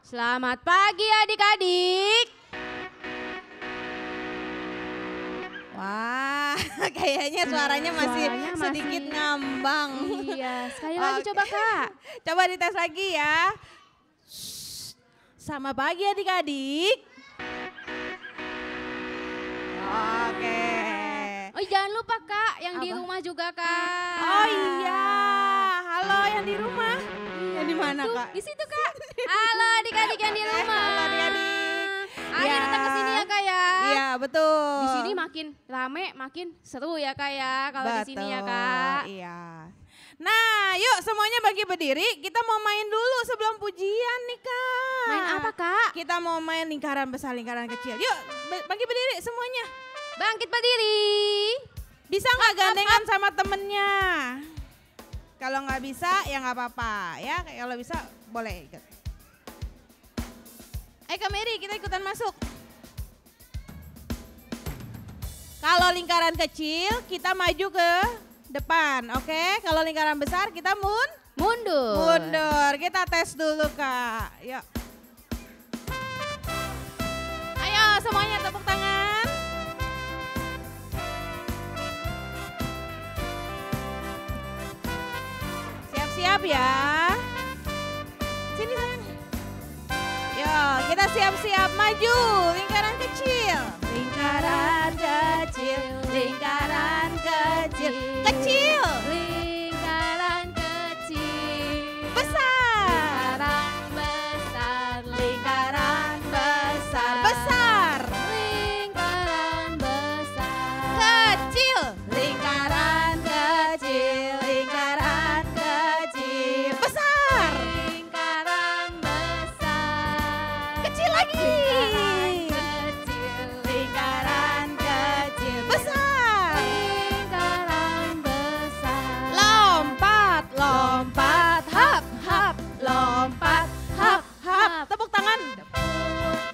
Selamat pagi adik-adik. Wah, kayaknya suaranya masih sedikit ngambang. Iya, sekali lagi coba Kak. Coba dites lagi ya. Selamat pagi adik-adik. Oke. Oh jangan lupa Kak, yang di Apa? rumah juga Kak. Oh iya, halo yang di rumah. Yang di mana Tuh, Kak? di situ Kak. Halo adik-adik yang di rumah. Halo adik-adik. Ayo Ya. datang ke sini ya Kak ya. Iya betul. Di sini makin rame, makin seru ya Kak ya. Kalau di sini ya Kak. Iya. Nah, yuk semuanya bagi berdiri. Kita mau main dulu sebelum pujian nih Kak. Main apa Kak? Kita mau main lingkaran besar, lingkaran kecil. Yuk, bagi berdiri semuanya. Bangkit berdiri. Bisa nggak gandengan sama temennya? Kalau nggak bisa ya nggak apa-apa ya. Kalau bisa boleh ikut. Ayo Kak Mary, kita ikutan masuk. Kalau lingkaran kecil kita maju ke depan, oke? Kalau lingkaran besar kita Mundur. mundur. Kita tes dulu Kak. Yuk. Ayo semuanya tepuk tangan. Siap-siap ya. Sini sayang. Yuk kita siap-siap maju. Lingkaran kecil. Lingkaran kecil. Lingkaran kecil. Kecil. Lingkaran kecil. Besar. Lingkaran besar. Lingkaran besar. Besar. Lingkaran besar. Kecil. Lingkaran kecil. Lingkaran kecil. Besar. Lingkaran besar. Kecil lagi. Kecil. Lingkaran kecil. Besar. Lingkaran besar. Lompat. Lompat. Hap. Hap. Lompat. Hap. Hap. Tepuk tangan.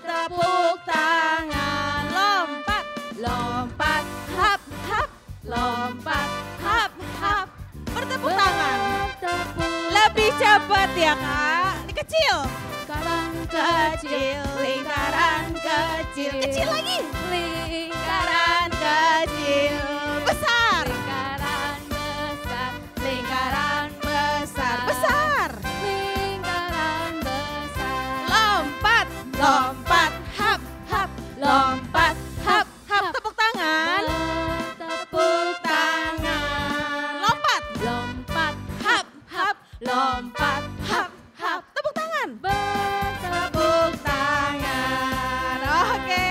Tepuk tangan. Lompat. Lompat. Hap. Hap. Lompat. Hap. Hap. Bertepuk tangan. Bertepuk Lebih cepat ya Kak. Ini kecil. lingkaran Kecil. Lingkaran kecil. Kecil lagi. Lingkaran Lingkaran kecil. Besar. lingkaran besar. Lingkaran besar. Besar. Lingkaran besar. Lompat. Lompat. Hap. Hap. Lompat. Hap. Hap. Tepuk tangan. Bertepuk Tangan. Lompat. lompat. Hap. Hap. Lompat. Hap. Hap. Tepuk tangan. Tepuk tangan. Oke.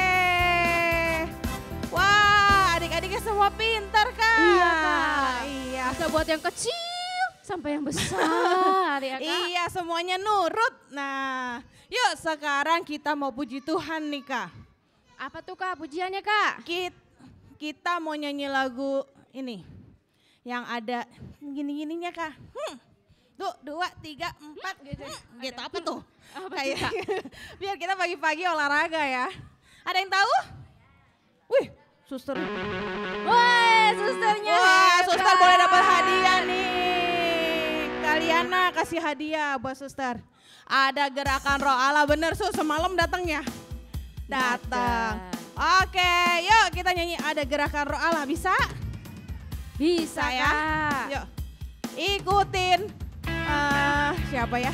Wah, adik-adiknya semua pintar Kak. Iya, Kak. Iya. Bisa buat yang kecil sampai yang besar ya Kak. Iya, semuanya nurut. Nah, yuk sekarang kita mau puji Tuhan nih Kak. Apa tuh Kak pujiannya Kak? Kita mau nyanyi lagu ini. Yang ada gini-gininya Kak. Tuh, 2, 3, 4. Gitu. Gitu apa tuh? Apa tuh, Kayak Kak? biar kita pagi-pagi olahraga ya. Ada yang tahu? Wih, suster. Wah, susternya. Wah, hebat. suster boleh dapat hadiah nih. Kaliana kasih hadiah buat suster. Ada gerakan roh Allah, bener Sus, semalam datangnya. Datang. Oke, yuk kita nyanyi ada gerakan roh Allah, bisa? Bisa ya. Kak. Yuk, ikutin. Siapa ya?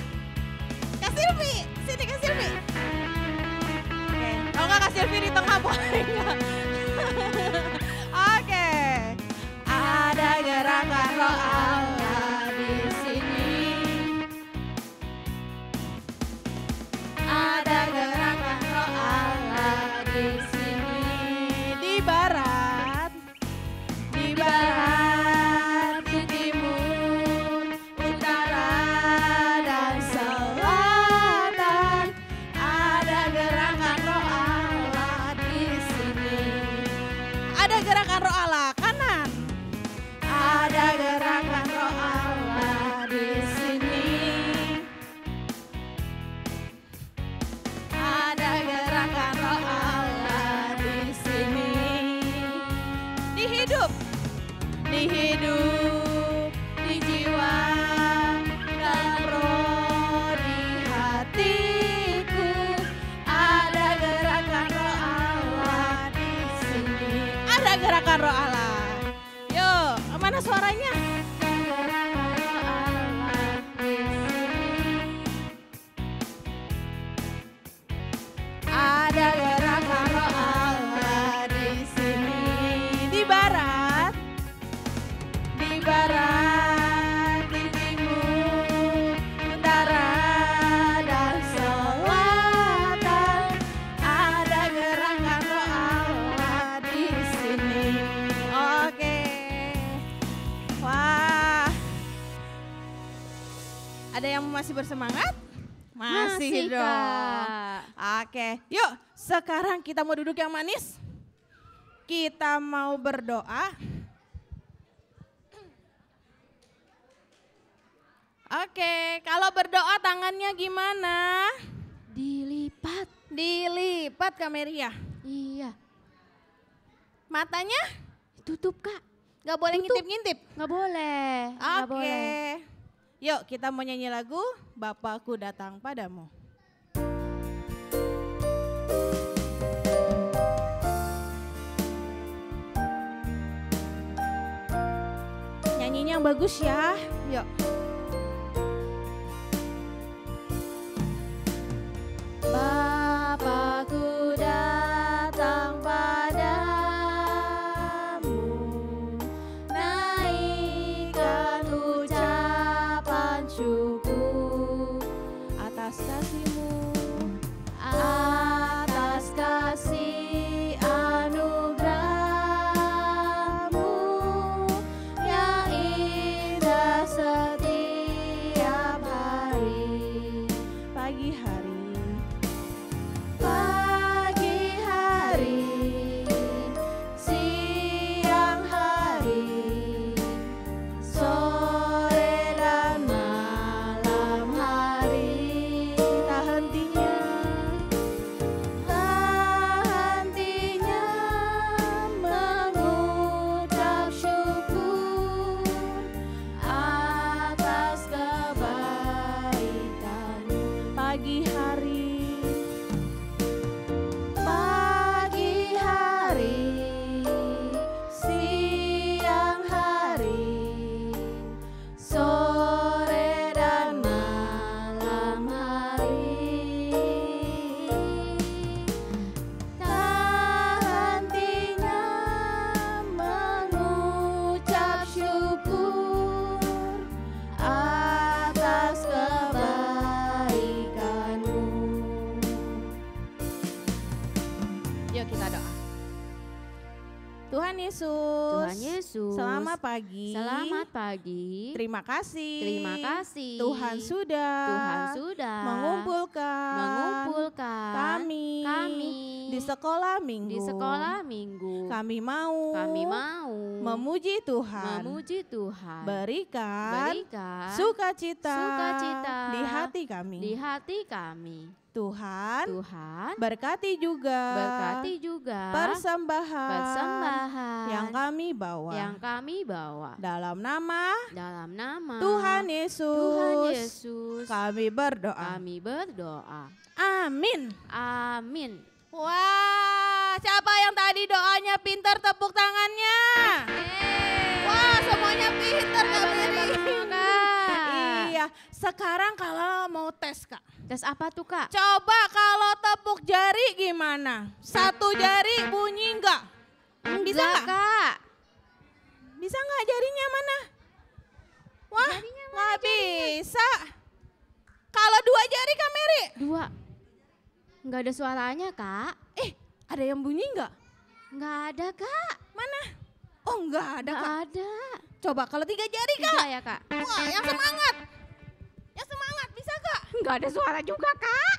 Kak Silvi, sini Kak Silvi. Oke, kalau nggak Kak Silvi di tengah boleh nggak? Oke, ada gerakan roh Allah di sini. Ada gerakan roh Allah di sini. Di barat, di barat, di timur, utara dan selatan. Ada gerakan roh Allah di sini. Ada gerakan roh Allah kanan. Ada gerakan roh Allah di sini. Ada gerakan roh Allah di sini. Di hidup, di hidup, di jiwa dan roh di hatiku. gerakan roh Allah. Yuk, mana suaranya? Ada gerakan roh Allah di sini. Di barat, di timur, utara, dan selatan. Ada gerakan roh Allah di sini. Oke. Wah. Ada yang masih bersemangat? Masih dong. Kak. Oke, yuk sekarang kita mau duduk yang manis. Kita mau berdoa. Oke, kalau berdoa tangannya gimana? Dilipat. Dilipat Kak Meria. Iya. Matanya Tutup Kak. gak boleh Tutup. ngintip-ngintip. Nggak boleh. Nggak Oke. boleh. Yuk kita mau nyanyi lagu Bapakku Datang Padamu. Nyanyinya yang bagus ya. Yuk. Bapakku datang padamu, naikkan ucapan syukur atas kasih-Mu, atas kasih anugerah-Mu yang indah setiap hari. Pagi hari, siang hari, sore dan malam hari. Tak hentinya mengucap syukur atas kebaikan-Mu. Pagi hari, siang hari, sore dan malam hari. Tak hentinya mengucap syukur atas kebaikan-Mu. Yuk kita doa. Tuhan Yesus. Tuhan Yesus. Selamat pagi. Selamat pagi. Terima kasih. Terima kasih. Tuhan sudah mengumpulkan kami di sekolah minggu. Di sekolah minggu. Kami mau memuji Tuhan. Berikan sukacita di hati kami. Tuhan berkati juga persembahan yang kami bawa. Dalam nama Tuhan Yesus, kami berdoa. Amin. Wah, siapa yang tadi doanya pintar, tepuk tangannya. Wah, semuanya pintar Kak Mary. Iya, sekarang kalau mau tes Kak. Tes apa tuh Kak? Coba kalau tepuk jari gimana? Satu jari bunyi enggak? Bisa enggak? Kak? Bisa enggak jarinya mana? Wah, nggak bisa. Kalau dua jari Kak Mary? Dua. Nggak ada suaranya Kak. Ada yang bunyi enggak? Nggak ada Kak. Mana? Oh, enggak ada Nggak Kak. ada. Coba kalau tiga jari Tiga Kak. ya Kak? Wah, yang semangat. Yang semangat bisa Kak? Nggak ada suara juga Kak.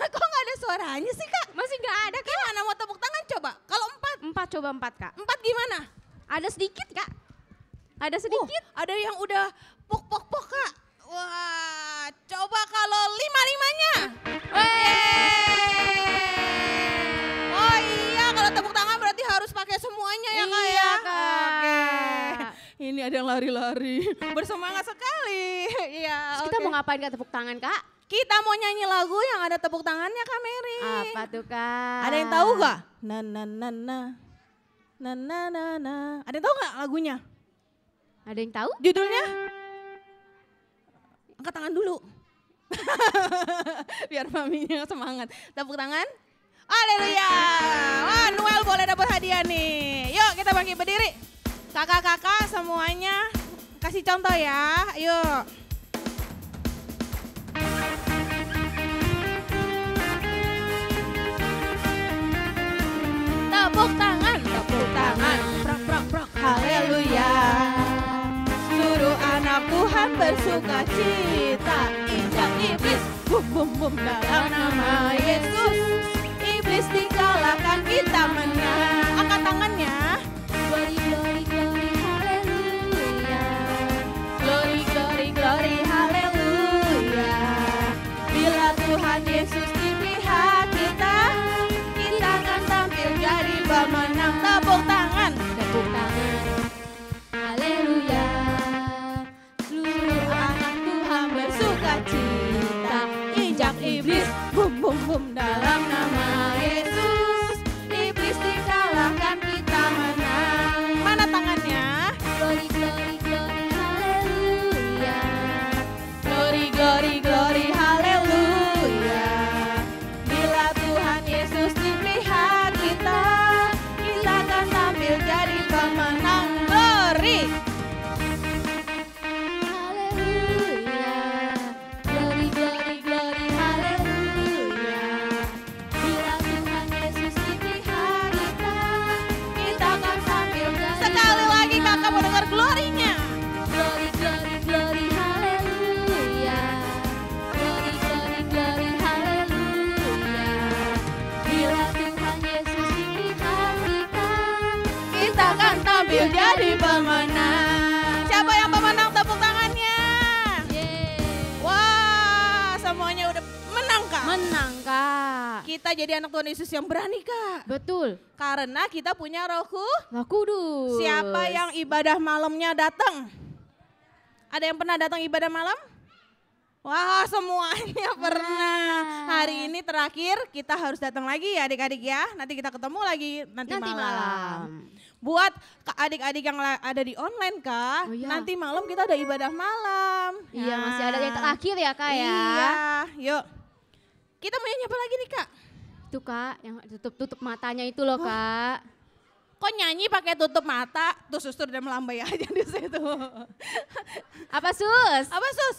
Kok nggak ada suaranya sih Kak? Masih nggak ada Kak. Gimana mau tepuk tangan coba? Kalau empat, Coba empat Kak. empat gimana? Ada sedikit Kak. Ada sedikit. Ada yang udah pok Kak. Wah, coba kalau lima-limanya. Oh iya, kalau tepuk tangan berarti harus pakai semuanya ya Kak Iya, ya. Kak. Oke. Ini ada yang lari-lari. Bersemangat sekali. Iya. Terus kita oke. mau ngapain Kak, tepuk tangan Kak? Kita mau nyanyi lagu yang ada tepuk tangannya Kak Mary. Apa tuh Kak? Ada yang tahu gak? Na na na na. Na na na na. Ada yang tahu nggak lagunya? Ada yang tahu? Judulnya? Angkat tangan dulu. Biar maminya semangat. Tepuk tangan. Haleluya. Wah, Noel boleh dapat hadiah nih. Yuk kita bangkit berdiri. Kakak-kakak semuanya kasih contoh ya. Yuk. Tepuk tangan, tepuk tangan. Prak prak prak. Haleluya. Seluruh anak Tuhan bersuka cita. Injak iblis, bum bum bum dalam nama Yesus. Iblis dikalahkan, kita menang. Angkat tangannya. Glory, glory, glory, haleluya. Glory, glory, glory, haleluya. Bila Tuhan Yesus di pihak kita, kita akan tampil jadi pemenang. Tepuk tangan. Tepuk tangan. Haleluya. Seluruh anak Tuhan bersuka cita. Injak iblis, bum bum bum dalam nama Yesus. Iblis dikalahkan, kita menang. Mana tangannya? Glory, glory, glory, haleluya. Glory, glory, glory, haleluya. Bila Tuhan Yesus di pihak kita, kita akan tampil jadi pemenang. Glory. Haleluya. Glory, glory, glory, haleluya. Bila Tuhan Yesus di pihak kita, Kita akan tampil. jadi Sekali lagi kakak mau dengar glorinya. glory, glory, glory, haleluya. Glory, glory, glory, haleluya. Bila Tuhan Yesus di pihak kita, Kita akan tampil jadi pemenang. Siapa yang pemenang, tepuk tangannya. yeay. Wah, semuanya udah menang kak. Menang, Kak. Kita jadi anak Tuhan Yesus yang berani kak. Betul. Karena kita punya Roh Roh Kudus. Siapa yang ibadah malamnya datang? Ada yang pernah datang ibadah malam? Wah, semuanya pernah. Hari ini terakhir kita harus datang lagi ya adik-adik ya. Nanti kita ketemu lagi nanti malam. Buat adik-adik yang ada di online kak, Oh, iya. nanti malam kita ada ibadah malam. Iya, Nah, masih ada yang terakhir ya, Kak ya. Iya, yuk. Kita mau nyanyi apa lagi nih kak? Itu, Kak, yang tutup matanya itu loh, Kak. Kok nyanyi pakai tutup mata? Tuh suster udah melambai aja di situ. Apa, Sus? Apa sus?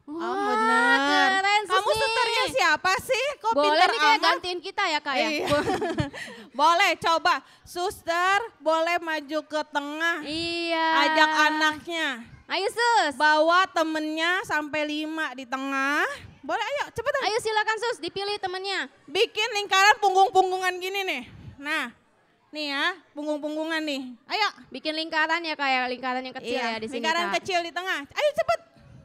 Wah, Oh benar. keren, Sus Kamu nih. susternya siapa sih? Kok Boleh pinter nih kayak amat? gantiin kita ya, Kak ya? Iya. Boleh coba. Suster boleh maju ke tengah. Iya. Ajak anaknya. Ayo, Sus. Bawa temennya sampai 5 di tengah. Boleh ayo cepetan. Ayo silakan, Sus, dipilih temennya. Bikin lingkaran punggung-punggungan gini nih. Nah, nih ya punggung-punggungan nih. Ayo. Bikin lingkaran ya, Kak ya, lingkaran yang kecil ya di sini, lingkaran Kak. kecil di tengah. Ayo cepet.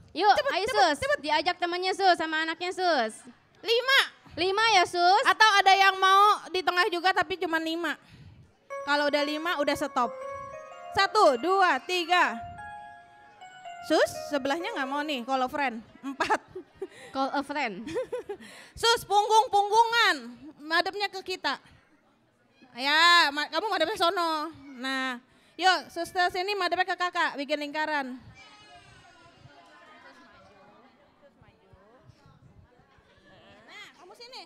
Yuk, Cepet, ayo, cepet, Sus. cepet. Diajak temennya, Sus, sama anaknya, Sus. 5. 5 ya, Sus. Atau ada yang mau di tengah juga tapi cuma 5. Kalau udah 5 udah stop. 1, 2, 3. Sus, sebelahnya nggak mau nih kalau friend. 4. Call a friend. Sus, punggung-punggungan. Madepnya ke kita. Ya, kamu madepnya sono. Nah, yuk suster sini madepnya ke kakak. Bikin lingkaran. Nah, kamu sini.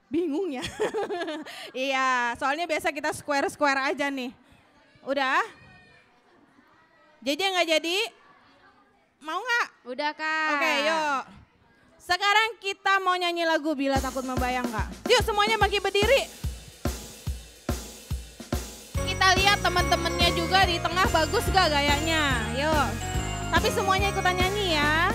Bingung ya. Iya, soalnya biasa kita square-square aja nih. Udah? Jadi nggak jadi? Mau nggak? Udah, Kak. Oke, yuk. Sekarang kita mau nyanyi lagu Bila Takut Membayang Kak. Yuk semuanya bangkit berdiri. Kita lihat teman-temannya juga di tengah bagus gak gayanya. Yuk. Tapi semuanya ikutan nyanyi ya.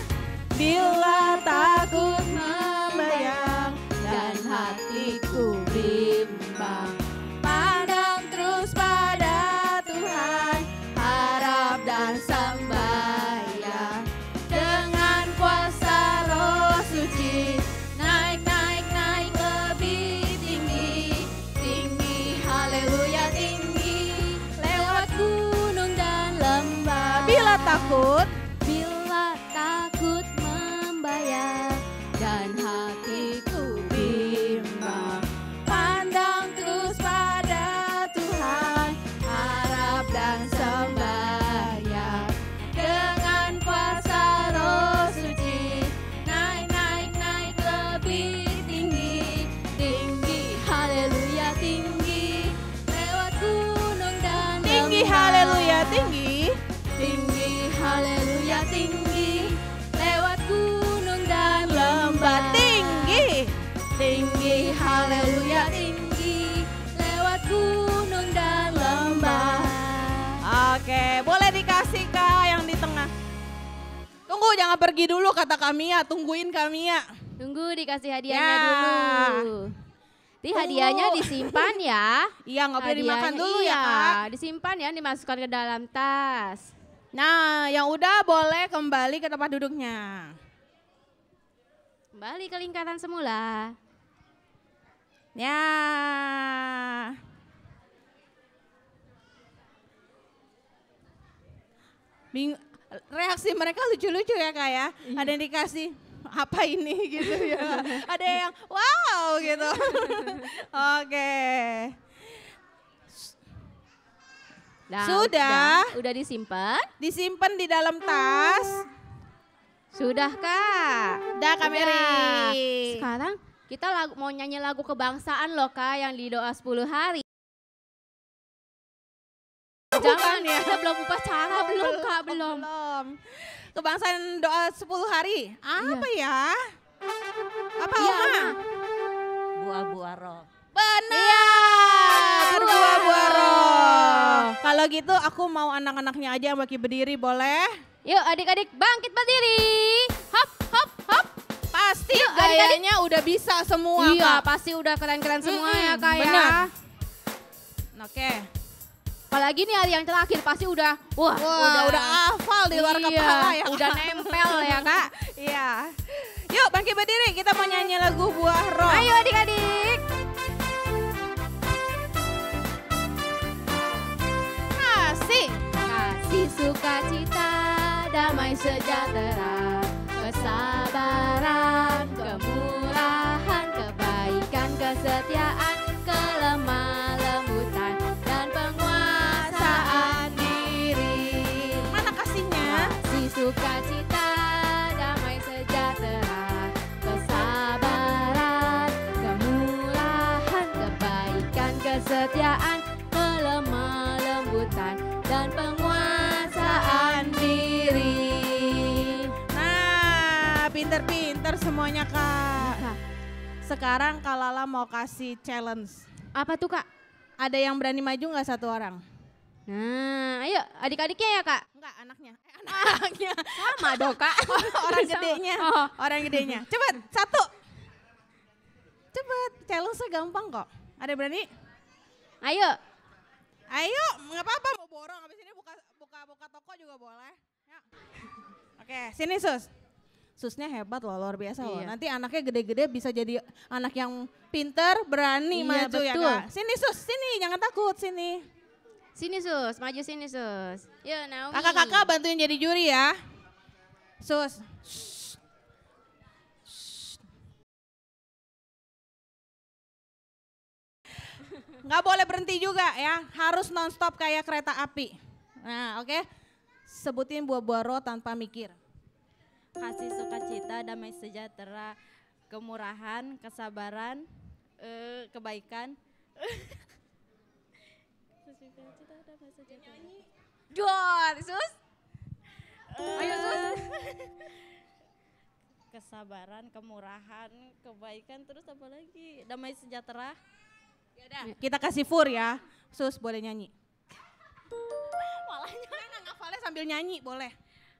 Bila takut membayang dan hatiku bimbang, pandang terus pada Tuhan, harap dan sembahyang. Dengan kuasa Roh Suci, naik, naik, naik lebih tinggi, tinggi, haleluya tinggi, lewat gunung dan lembah. Bila takut membayang dan hatiku bimbang, pandang terus pada Tinggi. Tinggi, haleluya tinggi, lewat gunung dan lembah. Tinggi. Tinggi, haleluya tinggi, lewat gunung dan lembah. Oke, boleh dikasih Kak yang di tengah. Tunggu, jangan pergi dulu kata Kamia, tungguin Kamia. Tunggu dikasih hadiahnya Ya. dulu. Di hadiahnya disimpan ya. Iya, nggak boleh dimakan Hadiahnya dulu ya iya, Kak. disimpan ya, dimasukkan ke dalam tas. Nah, yang udah boleh kembali ke tempat duduknya. Kembali ke lingkaran semula. Ya. Reaksi mereka lucu-lucu ya Kak ya. Ada yang dikasih apa ini gitu ya. Ada yang wow gitu. Oke. Nah, Sudah. Udah disimpan? Disimpan di dalam tas. Sudah Kak. Dah Kak Mary. Sekarang kita mau nyanyi lagu kebangsaan loh Kak yang di doa 10 hari. Jangan ya. kita belum upacara belum Kak belum. Kebangsaan doa 10 hari. Apa ya? Apa Iya, Oma? Buah-buah roh. Benar. Iya, Buah-buah roh. Kalau gitu aku mau anak-anaknya aja yang bagi berdiri boleh? Yuk adik-adik bangkit berdiri. Hop hop hop. Pasti Yuk, gayanya udah bisa semua Iya Kak. pasti udah keren-keren semua ya Kak ya. benar. Oke. Apalagi nih hari yang terakhir pasti udah Wah, udah hafal di luar iya, kepala ya. udah nempel ya Kak. Iya. Yuk bangkit berdiri, kita mau nyanyi lagu Buah Roh. Ayo adik-adik. Kasih sukacita, damai sejahtera, kesabaran, kemurahan, kebaikan, kesetiaan, kelemah lembutan, dan penguasaan diri. Mana kasihnya? Kasih sukacita, damai sejahtera, kesabaran, kemurahan, kebaikan, kesetiaan, kelemah lembutan, dan penguasaan diri. Nah, pinter-pinter semuanya Kak. Kak, Sekarang Kak Lala mau kasih challenge. apa tuh Kak? Ada yang berani maju nggak satu orang? Nah, ayo adik-adiknya ya Kak. Enggak, anaknya. Anaknya. Sama dong Kak. Orang Sama. gedenya. Oh. Orang gedenya. Cepet, satu. Cepet, challenge-nya gampang kok. Ada yang berani? Ayo. Ayo, nggak apa-apa mau borong. Habis ini buka toko juga boleh. Ya. Oke, sini Sus. Susnya hebat loh, luar biasa loh. Iya. Nanti anaknya gede-gede bisa jadi anak yang pinter, berani Iya, maju ya betul. Kak. Sini Sus, sini jangan takut, sini. Sini Sus, maju sini Sus. Yuk Naomi. Kakak-kakak bantuin jadi juri ya. Sus. Nggak boleh berhenti juga ya, harus nonstop kayak kereta api. Nah oke, sebutin buah-buah roh tanpa mikir. Kasih sukacita, damai sejahtera, kemurahan, kesabaran, kebaikan. Dor, Sus. Ayo Sus. Kesabaran, kemurahan, kebaikan, terus apa lagi? Damai sejahtera. Kita kasih fur ya, Sus boleh nyanyi. Malahnya nggak ngafalnya sambil nyanyi boleh.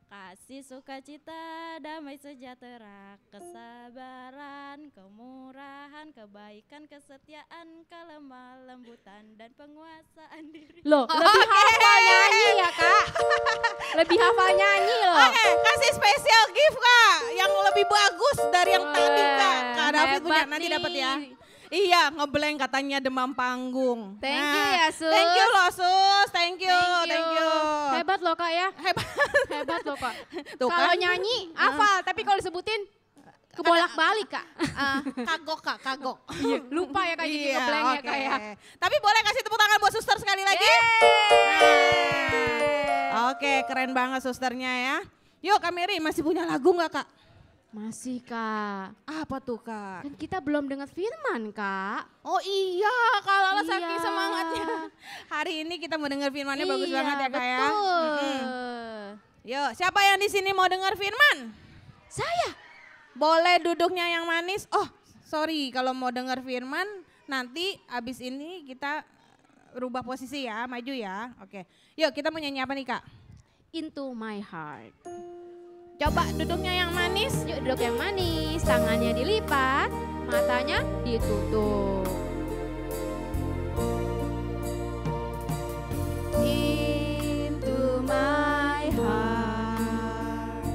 Kasih sukacita, damai sejahtera, kesabaran, kemurahan, kebaikan, kesetiaan, kelemah lembutan, dan penguasaan diri. Loh, lebih hafal nyanyi ya Kak. Lebih hafal nyanyi loh. Oke, kasih spesial gift Kak, yang lebih bagus dari yang tadi Kak. Kak David punya, Hebat nanti nih. dapat ya. Iya, ngeblank katanya demam panggung. Thank you ya, Sus. Thank you loh Sus, thank you. Hebat loh Kak ya. Hebat. Hebat loh Kak. Tuh Kalau kan? nyanyi hafal, tapi kalau disebutin kebolak-balik Kak. Kagok Kak, kagok. Lupa ya Kak jadi Iya, ngeblank ya oke. Kak ya. Tapi boleh kasih tepuk tangan buat suster sekali lagi? Nah. Oke, keren banget susternya ya. Yuk Kak Mary, masih punya lagu nggak Kak? Masih Kak. Apa tuh Kak? Kan kita belum dengar firman Kak. Oh iya, Kak Lala saking Iya. semangatnya. hari ini kita mau dengar firman-Nya bagus Iya, banget ya Kak ya. betul. Yuk, siapa yang di sini mau dengar firman? Saya. Boleh duduknya yang manis. Oh, sorry kalau mau dengar firman nanti abis ini kita rubah posisi ya, maju ya. Oke. Yuk, kita mau nyanyi apa nih Kak? Into my heart. Coba duduknya yang manis. Yuk duduk yang manis, tangannya dilipat, matanya ditutup. Into my heart,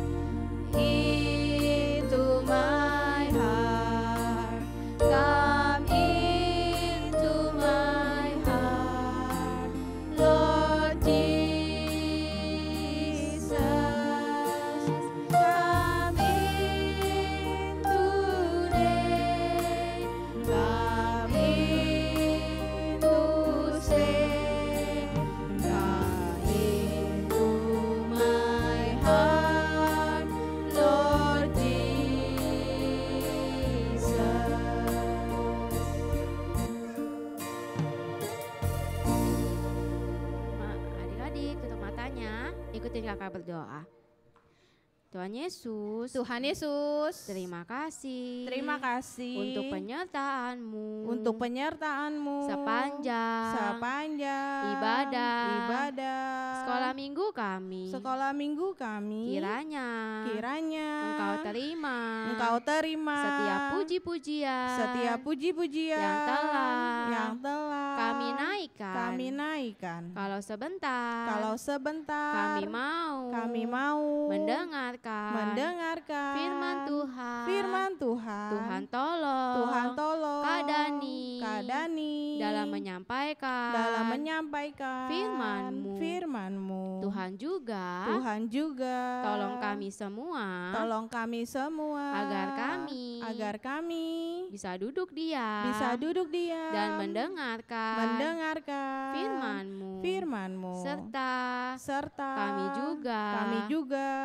into my heart, come into my heart, Lord Jesus, come in today, come in to stay, come into my heart, Lord Jesus. Adik-adik tutup matanya, ikutin kakak berdoa. Tuhan Yesus, Tuhan Yesus, terima kasih. terima kasih untuk penyertaan-Mu. untuk penyertaan-Mu sepanjang ibadah sekolah minggu kami. Kiranya Engkau terima setiap puji-pujian yang telah kami naikkan. Kalau sebentar kami mau mendengarkan firman Tuhan. Tuhan tolong Kak Dani dalam menyampaikan firman-Mu. Tuhan juga tolong kami semua agar kami bisa duduk diam dan mendengarkan firman-Mu. Serta kami juga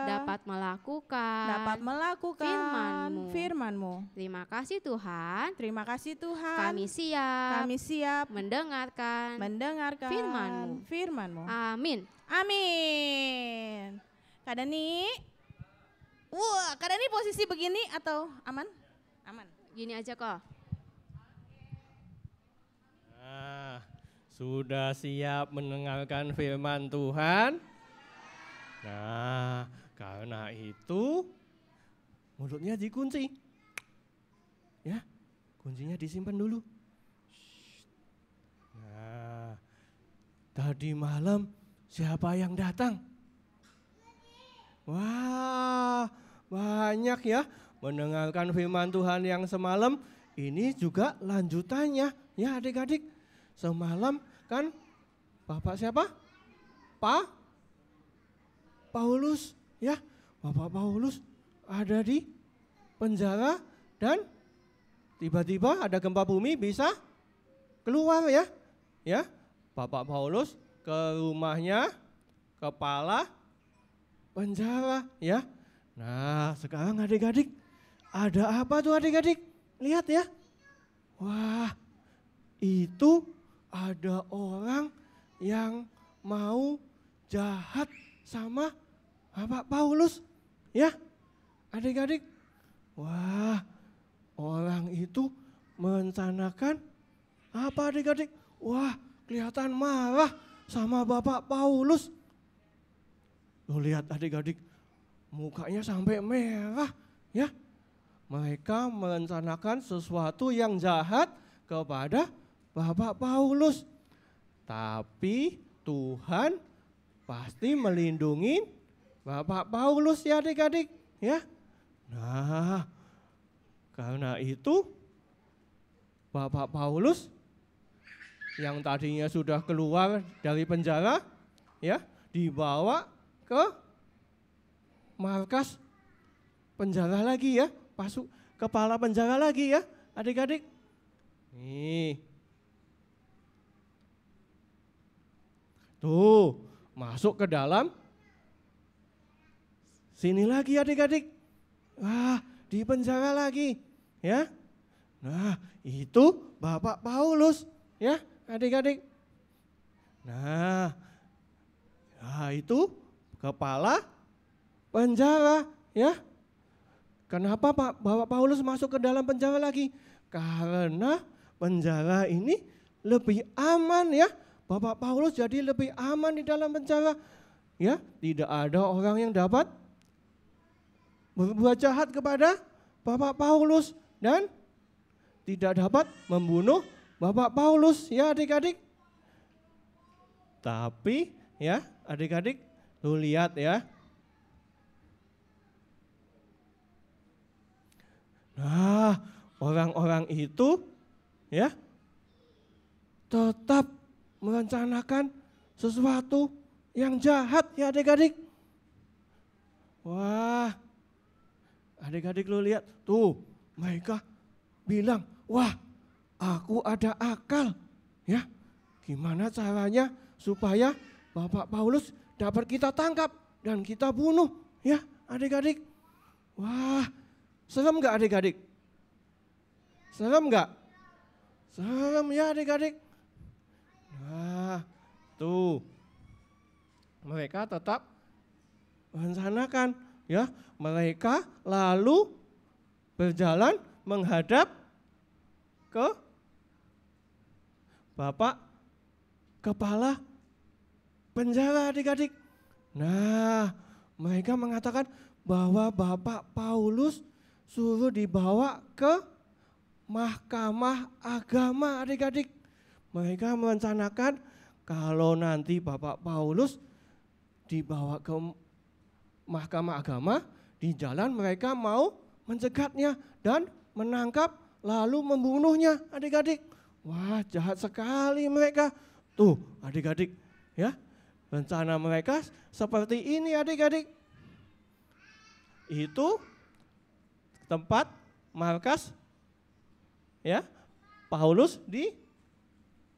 dapat melakukan firman-Mu. Terima kasih Tuhan. Kami siap mendengarkan firman-Mu. Amin. Amin. Kak Dani. Wah, Kak Dani posisi begini atau aman? Aman. Gini aja kok. Nah, sudah siap mendengarkan firman Tuhan? Nah, karena itu mulutnya dikunci. Ya, kuncinya disimpan dulu. Nah, tadi malam siapa yang datang? Wah, banyak ya mendengarkan firman Tuhan yang semalam. Ini juga lanjutannya ya adik-adik. Semalam kan Bapak siapa? Paulus ya. Bapak Paulus ada di penjara dan tiba-tiba ada gempa bumi bisa keluar ya. Ya, Bapak Paulus ke rumahnya kepala penjara ya. Nah, sekarang adik-adik ada apa tuh adik-adik? Lihat ya. Wah, itu ada orang yang mau jahat sama Bapak Paulus. Ya, adik-adik. Wah, orang itu merencanakan apa adik-adik? Wah, kelihatan marah sama Bapak Paulus. Loh, lihat adik-adik, mukanya sampai merah. Ya, mereka merencanakan sesuatu yang jahat kepada Bapak Paulus. Tapi Tuhan pasti melindungi Bapak Paulus ya adik-adik. Ya. Nah, karena itu Bapak Paulus yang tadinya sudah keluar dari penjara ya, dibawa ke markas penjara lagi ya, masuk kepala penjara lagi ya, adik-adik. Nih. Tuh, masuk ke dalam sini lagi adik-adik. Wah, di penjara lagi, ya. Nah, itu Bapak Paulus, ya, adik-adik. Nah, itu kepala penjara ya. Kenapa Bapak Paulus masuk ke dalam penjara lagi? Karena penjara ini lebih aman ya. Bapak Paulus jadi lebih aman di dalam penjara. Ya, tidak ada orang yang dapat berbuat jahat kepada Bapak Paulus dan tidak dapat membunuh Bapak Paulus ya adik-adik. Tapi ya adik-adik lu lihat ya. Nah, orang-orang itu ya tetap merencanakan sesuatu yang jahat ya adik-adik. Wah, adik-adik lu lihat tuh mereka bilang, wah aku ada akal ya. Gimana caranya supaya Bapak Paulus dapat kita tangkap dan kita bunuh ya adik-adik. Wah, serem gak adik-adik? Serem gak? Serem ya adik-adik. Nah tuh mereka tetap merencanakan ya. Mereka lalu berjalan menghadap ke Bapak Kepala Penjara adik-adik. Nah mereka mengatakan bahwa Bapak Paulus suruh dibawa ke Mahkamah Agama adik-adik. Mereka merencanakan kalau nanti Bapak Paulus dibawa ke Mahkamah Agama, di jalan mereka mau mencegatnya dan menangkap lalu membunuhnya adik-adik. Wah jahat sekali mereka. Tuh adik-adik ya, rencana mereka seperti ini adik-adik. Itu tempat markas ya Paulus di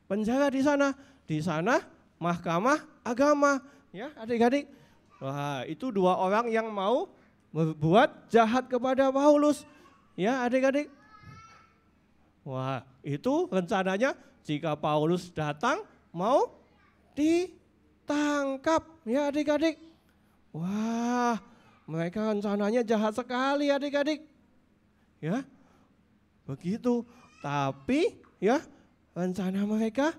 penjara di sana. Di sana Mahkamah Agama ya adik-adik. Wah itu dua orang yang mau berbuat jahat kepada Paulus ya adik-adik. Wah itu rencananya jika Paulus datang mau ditangkap ya adik-adik. Wah mereka rencananya jahat sekali adik-adik. Ya begitu. Tapi ya rencana mereka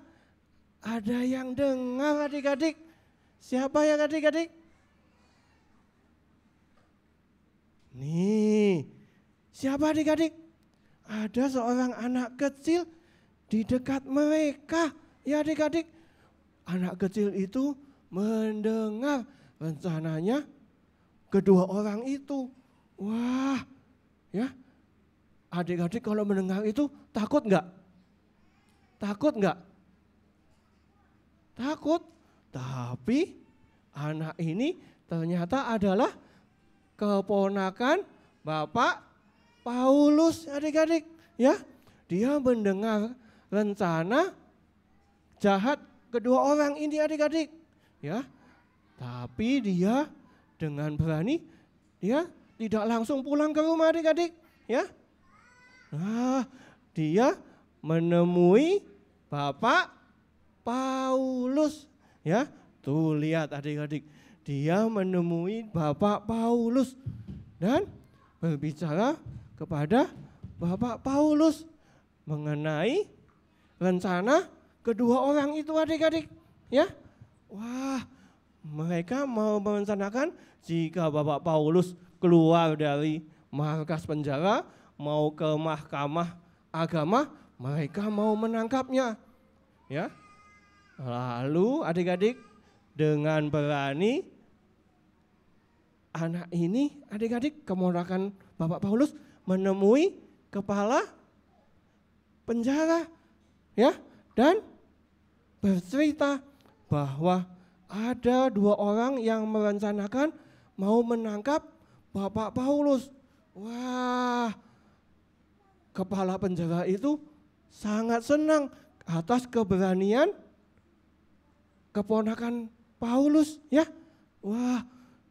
ada yang dengar adik-adik. Siapa yang adik-adik? Nih, siapa adik-adik? Ada seorang anak kecil di dekat mereka. Ya adik-adik, anak kecil itu mendengar rencananya kedua orang itu. Wah, ya adik-adik kalau mendengar itu takut enggak? Takut enggak? Takut. Tapi anak ini ternyata adalah keponakan Bapak Paulus adik-adik. Ya, dia mendengar rencana jahat kedua orang ini adik-adik. Ya, tapi dia dengan berani dia tidak langsung pulang ke rumah adik-adik. Ya, nah dia menemui Bapak Paulus. Ya, tuh lihat adik-adik, dia menemui Bapak Paulus dan berbicara kepada Bapak Paulus mengenai rencana kedua orang itu adik-adik. Ya, wah mereka mau merencanakan jika Bapak Paulus keluar dari markas penjara mau ke Mahkamah Agama, mereka mau menangkapnya. Ya, lalu adik-adik dengan berani anak ini adik-adik keponakan Bapak Paulus menemui kepala penjara ya dan bercerita bahwa ada dua orang yang merencanakan mau menangkap Bapak Paulus. Wah, kepala penjara itu sangat senang atas keberanian keponakan Paulus ya. Wah,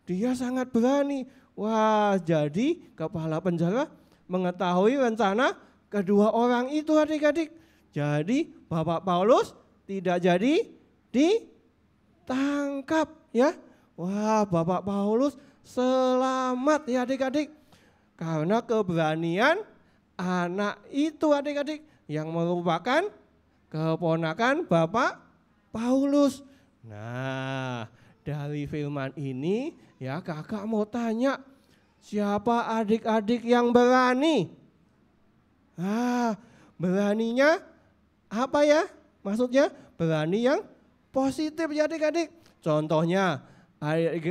dia sangat berani. Wah, jadi kepala penjara mengetahui rencana kedua orang itu adik-adik. Jadi Bapak Paulus tidak jadi ditangkap ya. Wah, Bapak Paulus selamat ya adik-adik. Karena keberanian anak itu adik-adik yang merupakan keponakan Bapak Paulus. Nah, dari firman ini ya kakak mau tanya, siapa adik-adik yang berani? Beraninya apa ya? Maksudnya berani yang positif ya adik-adik. Contohnya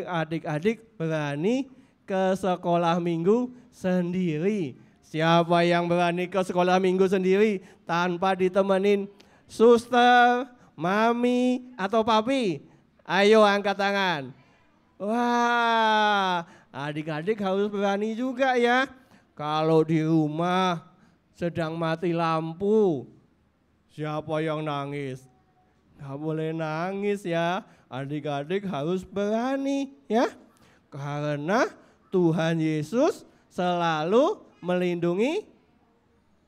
adik-adik berani ke sekolah minggu sendiri. Siapa yang berani ke sekolah minggu sendiri tanpa ditemenin suster, mami, atau papi? Ayo angkat tangan. Wah, adik-adik harus berani juga ya. Kalau di rumah sedang mati lampu, siapa yang nangis? Gak boleh nangis ya. Adik-adik harus berani ya. Karena Tuhan Yesus selalu melindungi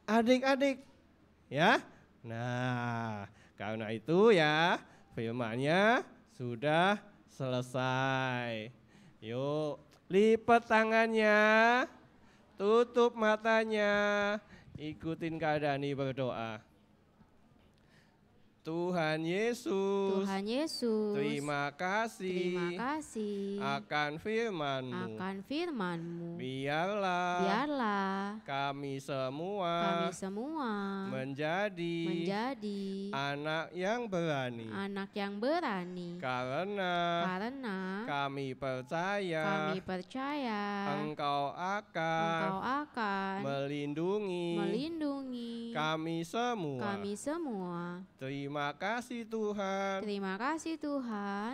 adik-adik ya. Nah, karena itu ya firman-Nya sudah selesai. Yuk, lipat tangannya, tutup matanya, ikutin Kak Dani berdoa. Tuhan Yesus, terima kasih akan firman-Mu. Biarlah kami semua menjadi anak yang berani. Karena kami percaya Engkau akan melindungi kami semua. Terima kasih Tuhan.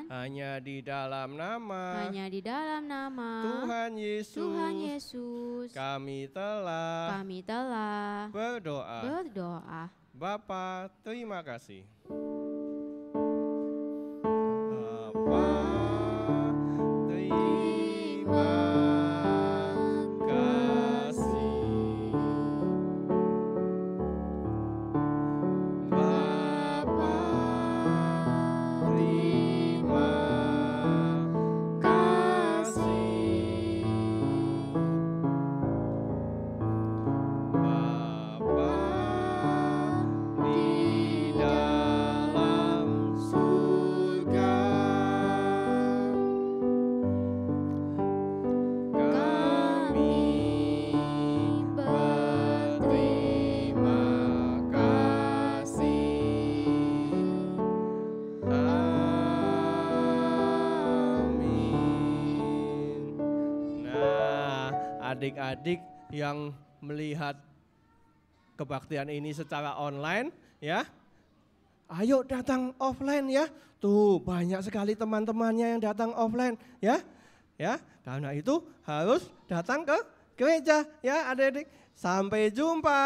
Hanya di dalam nama Tuhan Yesus kami telah berdoa. Bapa, terima kasih. Bapa, terima kasih. Bapa, terima kasih. Bapa di dalam surga, kami berterima kasih. Amin. Nah, adik-adik yang melihat kebaktian ini secara online ya, ayo datang offline ya. Tuh banyak sekali teman-temannya yang datang offline ya. Ya, karena itu harus datang ke gereja ya adik-adik. Sampai jumpa.